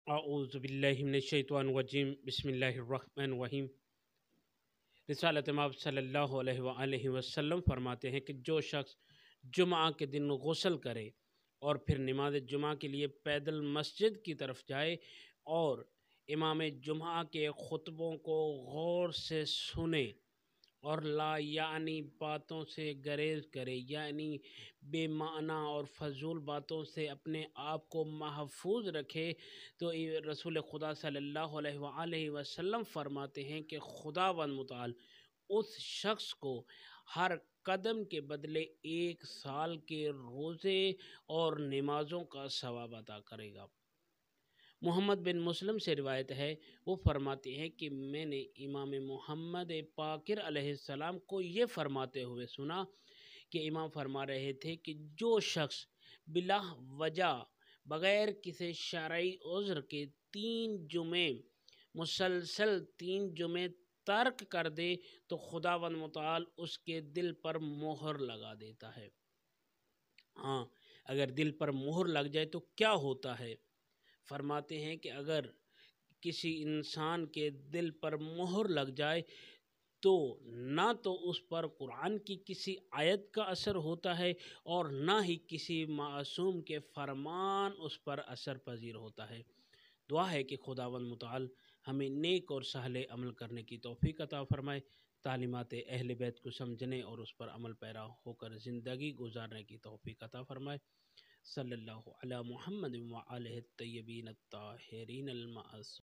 اعوذ باللہ من الشیطان الرجیم بسم اللہ الرحمن الرحیم۔ رسالت مآب صلی اللہ علیہ وآلہ وسلم فرماتے ہیں کہ جو شخص جمعہ کے دن غسل کرے اور پھر نماز جمعہ کے لیے پیدل مسجد کی طرف جائے اور امام جمعہ کے خطبوں کو غور سے سنے اور لا یعنی باتوں سے گریز کرے، یعنی بے معنی اور فضول باتوں سے اپنے آپ کو محفوظ رکھے، تو رسول خدا صلی اللہ علیہ وآلہ وسلم فرماتے ہیں کہ خداوند متعال اس شخص کو ہر قدم کے بدلے 1 سال کے روزے اور نمازوں کا ثواب عطا کرے گا۔ محمد بن مسلم سے روایت ہے، وہ فرماتے ہیں کہ میں نے امام محمد باقر علیہ السلام کو یہ فرماتے ہوئے سنا کہ امام فرما رہے تھے کہ جو شخص بلا وجہ بغیر کسی شرعی عذر کے 3 جمعے مسلسل 3 جمعے ترک کر دے تو خداوند متعال اس کے دل پر مہر لگا دیتا ہے۔ ہاں، اگر دل پر مہر لگ جائے تو کیا ہوتا ہے؟ فرماتے ہیں کہ اگر کسی انسان کے دل پر مہر لگ جائے تو نہ تو اس پر قرآن کی کسی آیت کا اثر ہوتا ہے اور نہ ہی کسی معصوم کے فرمان اس پر اثر پذیر ہوتا ہے۔ دعا ہے کہ خداوند متعال ہمیں نیک اور سہل عمل کرنے کی توفیق عطا فرمائے، تعلیمات اہل بیت کو سمجھنے اور اس پر عمل پیرا ہو کر زندگی گزارنے کی توفیق عطا فرمائے۔ صلی اللہ علی محمد وآلہ الطیبین الطاہرین المعصومین۔